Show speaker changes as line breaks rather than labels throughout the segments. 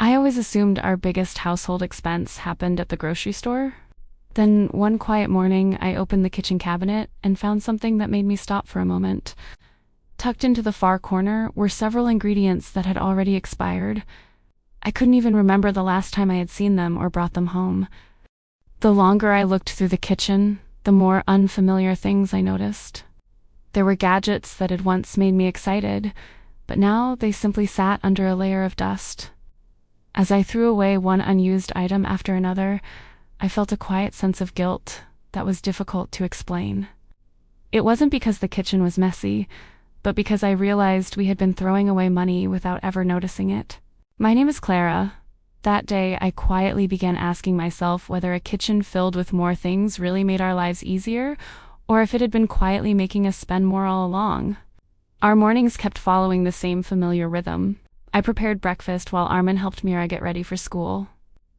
I always assumed our biggest household expense happened at the grocery store. Then, one quiet morning, I opened the kitchen cabinet and found something that made me stop for a moment. Tucked into the far corner were several ingredients that had already expired. I couldn't even remember the last time I had seen them or brought them home. The longer I looked through the kitchen, the more unfamiliar things I noticed. There were gadgets that had once made me excited, but now they simply sat under a layer of dust. As I threw away one unused item after another, I felt a quiet sense of guilt that was difficult to explain. It wasn't because the kitchen was messy, but because I realized we had been throwing away money without ever noticing it. My name is Clara. That day, I quietly began asking myself whether a kitchen filled with more things really made our lives easier, or if it had been quietly making us spend more all along. Our mornings kept following the same familiar rhythm. I prepared breakfast while Armin helped Mira get ready for school.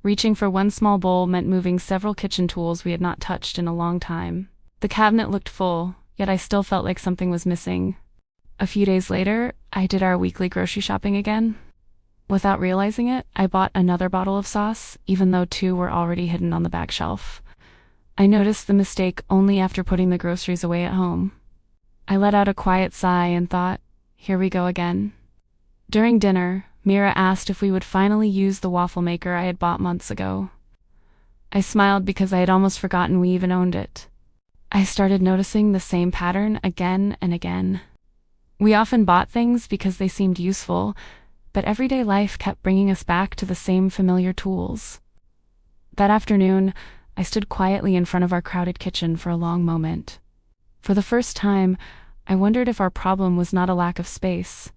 Reaching for one small bowl meant moving several kitchen tools we had not touched in a long time. The cabinet looked full, yet I still felt like something was missing. A few days later, I did our weekly grocery shopping again. Without realizing it, I bought another bottle of sauce, even though 2 were already hidden on the back shelf. I noticed the mistake only after putting the groceries away at home. I let out a quiet sigh and thought, here we go again. During dinner, Mira asked if we would finally use the waffle maker I had bought months ago. I smiled because I had almost forgotten we even owned it. I started noticing the same pattern again and again. We often bought things because they seemed useful, but everyday life kept bringing us back to the same familiar tools. That afternoon, I stood quietly in front of our crowded kitchen for a long moment. For the first time, I wondered if our problem was not a lack of space,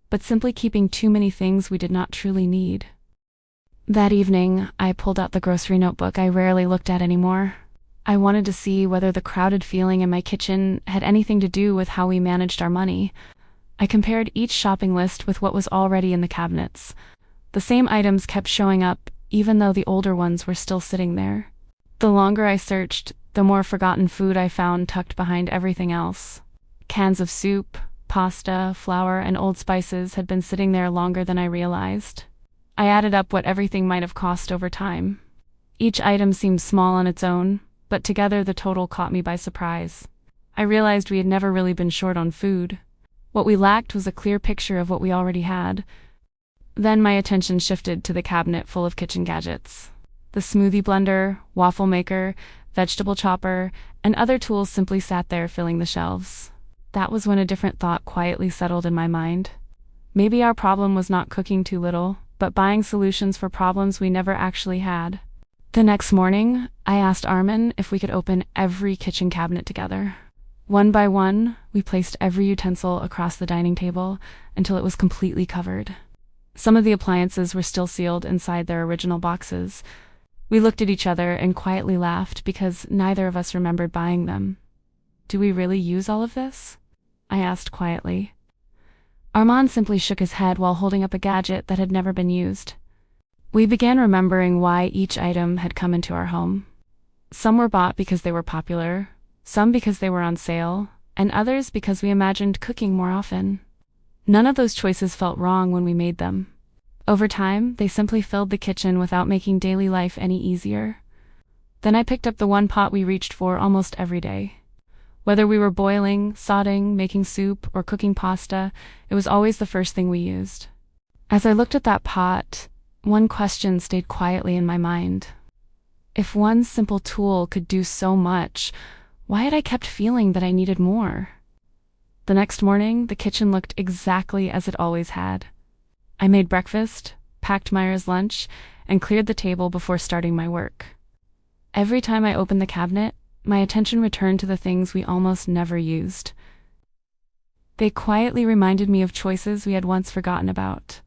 but simply keeping too many things we did not truly need. That evening, I pulled out the grocery notebook I rarely looked at anymore. I wanted to see whether the crowded feeling in my kitchen had anything to do with how we managed our money. I compared each shopping list with what was already in the cabinets. The same items kept showing up, even though the older ones were still sitting there. The longer I searched, the more forgotten food I found tucked behind everything else. Cans of soup, pasta, flour, and old spices had been sitting there longer than I realized. I added up what everything might have cost over time. Each item seemed small on its own, but together the total caught me by surprise. I realized we had never really been short on food. What we lacked was a clear picture of what we already had. Then my attention shifted to the cabinet full of kitchen gadgets. The smoothie blender, waffle maker, vegetable chopper, and other tools simply sat there filling the shelves. That was when a different thought quietly settled in my mind. Maybe our problem was not cooking too little, but buying solutions for problems we never actually had. The next morning, I asked Armin if we could open every kitchen cabinet together. One by one, we placed every utensil across the dining table until it was completely covered. Some of the appliances were still sealed inside their original boxes. We looked at each other and quietly laughed because neither of us remembered buying them. Do we really use all of this? I asked quietly. Armand simply shook his head while holding up a gadget that had never been used. We began remembering why each item had come into our home. Some were bought because they were popular, some because they were on sale, and others because we imagined cooking more often. None of those choices felt wrong when we made them. Over time, they simply filled the kitchen without making daily life any easier. Then I picked up the one pot we reached for almost every day. Whether we were boiling, sautéing, making soup, or cooking pasta, it was always the first thing we used. As I looked at that pot, one question stayed quietly in my mind. If one simple tool could do so much, why had I kept feeling that I needed more? The next morning, the kitchen looked exactly as it always had. I made breakfast, packed Myra's lunch, and cleared the table before starting my work. Every time I opened the cabinet, my attention returned to the things we almost never used. They quietly reminded me of choices we had once forgotten about.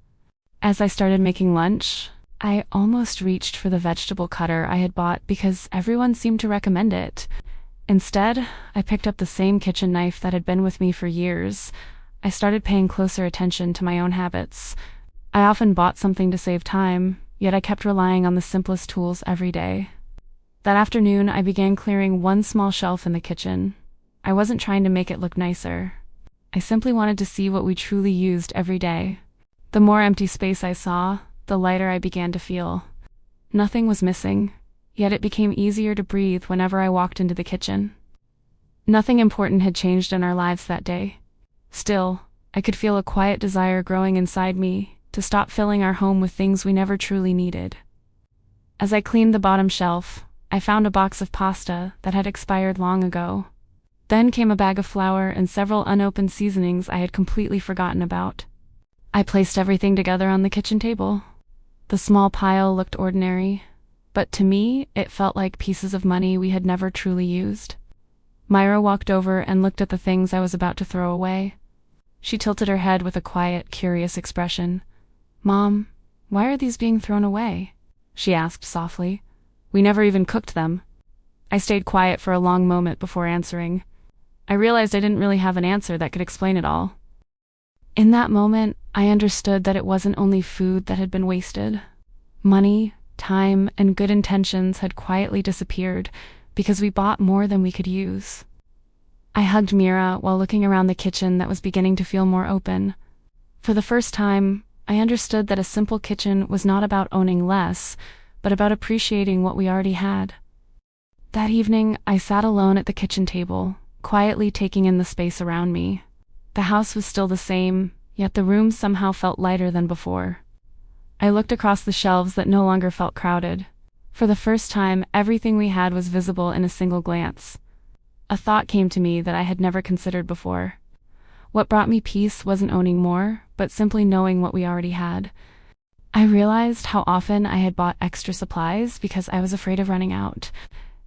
As I started making lunch, I almost reached for the vegetable cutter I had bought because everyone seemed to recommend it. Instead, I picked up the same kitchen knife that had been with me for years. I started paying closer attention to my own habits. I often bought something to save time, yet I kept relying on the simplest tools every day. That afternoon, I began clearing one small shelf in the kitchen. I wasn't trying to make it look nicer. I simply wanted to see what we truly used every day. The more empty space I saw, the lighter I began to feel. Nothing was missing, yet it became easier to breathe whenever I walked into the kitchen. Nothing important had changed in our lives that day. Still, I could feel a quiet desire growing inside me to stop filling our home with things we never truly needed. As I cleaned the bottom shelf, I found a box of pasta that had expired long ago. Then came a bag of flour and several unopened seasonings I had completely forgotten about. I placed everything together on the kitchen table. The small pile looked ordinary, but to me, it felt like pieces of money we had never truly used. Myra walked over and looked at the things I was about to throw away. She tilted her head with a quiet, curious expression. "Mom, why are these being thrown away?" she asked softly. "We never even cooked them." I stayed quiet for a long moment before answering. I realized I didn't really have an answer that could explain it all. In that moment, I understood that it wasn't only food that had been wasted. Money, time, and good intentions had quietly disappeared because we bought more than we could use. I hugged Mira while looking around the kitchen that was beginning to feel more open. For the first time, I understood that a simple kitchen was not about owning less, but about appreciating what we already had. That evening, I sat alone at the kitchen table, quietly taking in the space around me. The house was still the same, yet the room somehow felt lighter than before. I looked across the shelves that no longer felt crowded. For the first time, everything we had was visible in a single glance. A thought came to me that I had never considered before. What brought me peace wasn't owning more, but simply knowing what we already had. I realized how often I had bought extra supplies because I was afraid of running out.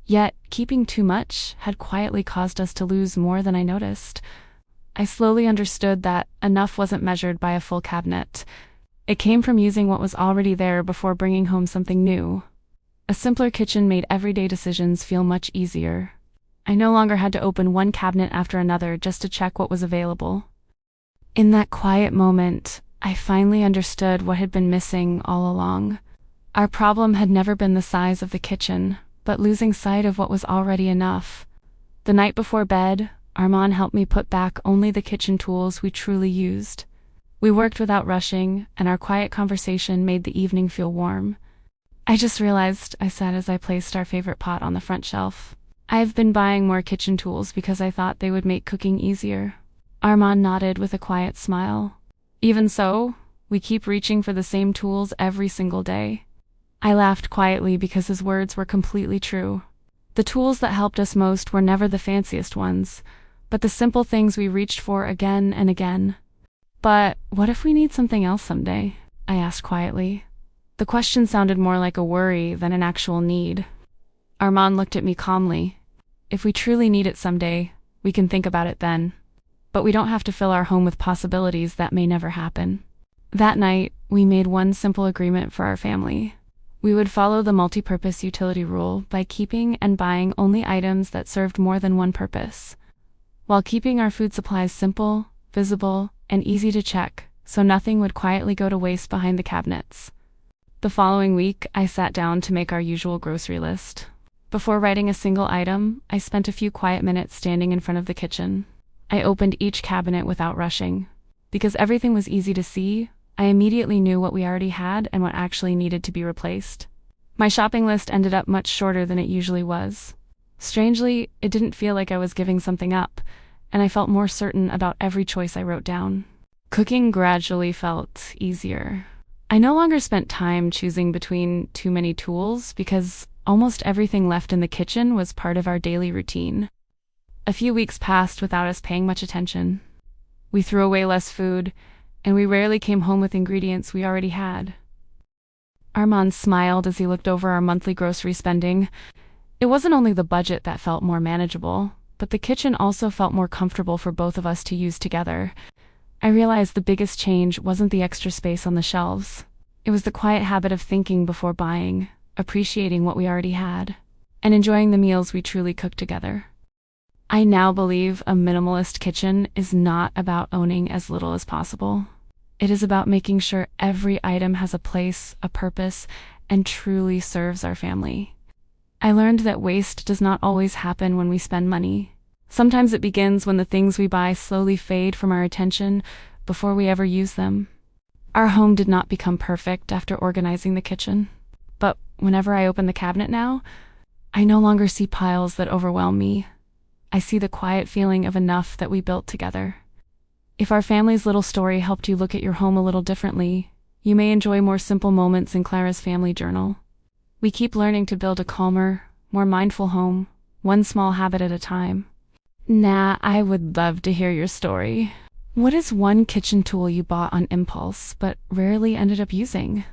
Yet, keeping too much had quietly caused us to lose more than I noticed. I slowly understood that enough wasn't measured by a full cabinet. It came from using what was already there before bringing home something new. A simpler kitchen made everyday decisions feel much easier. I no longer had to open one cabinet after another just to check what was available. In that quiet moment, I finally understood what had been missing all along. Our problem had never been the size of the kitchen, but losing sight of what was already enough. The night before bed, Armand helped me put back only the kitchen tools we truly used. We worked without rushing, and our quiet conversation made the evening feel warm. "I just realized," I said as I placed our favorite pot on the front shelf. "I've been buying more kitchen tools because I thought they would make cooking easier." Armand nodded with a quiet smile. "Even so, we keep reaching for the same tools every single day." I laughed quietly because his words were completely true. The tools that helped us most were never the fanciest ones, but the simple things we reached for again and again. "But what if we need something else someday?" I asked quietly. The question sounded more like a worry than an actual need. Armand looked at me calmly. "If we truly need it someday, we can think about it then. But we don't have to fill our home with possibilities that may never happen." That night, we made one simple agreement for our family. We would follow the multi-purpose utility rule by keeping and buying only items that served more than one purpose, while keeping our food supplies simple, visible, and easy to check, so nothing would quietly go to waste behind the cabinets. The following week, I sat down to make our usual grocery list. Before writing a single item, I spent a few quiet minutes standing in front of the kitchen. I opened each cabinet without rushing. Because everything was easy to see, I immediately knew what we already had and what actually needed to be replaced. My shopping list ended up much shorter than it usually was. Strangely, it didn't feel like I was giving something up, and I felt more certain about every choice I wrote down. Cooking gradually felt easier. I no longer spent time choosing between too many tools because almost everything left in the kitchen was part of our daily routine. A few weeks passed without us paying much attention. We threw away less food, and we rarely came home with ingredients we already had. Armand smiled as he looked over our monthly grocery spending. It wasn't only the budget that felt more manageable, but the kitchen also felt more comfortable for both of us to use together. I realized the biggest change wasn't the extra space on the shelves. It was the quiet habit of thinking before buying, appreciating what we already had, and enjoying the meals we truly cooked together. I now believe a minimalist kitchen is not about owning as little as possible. It is about making sure every item has a place, a purpose, and truly serves our family. I learned that waste does not always happen when we spend money. Sometimes it begins when the things we buy slowly fade from our attention before we ever use them. Our home did not become perfect after organizing the kitchen. But whenever I open the cabinet now, I no longer see piles that overwhelm me. I see the quiet feeling of enough that we built together. If our family's little story helped you look at your home a little differently, you may enjoy more simple moments in Clara's family journal. We keep learning to build a calmer, more mindful home, one small habit at a time. Nah, I would love to hear your story. What is one kitchen tool you bought on impulse but rarely ended up using?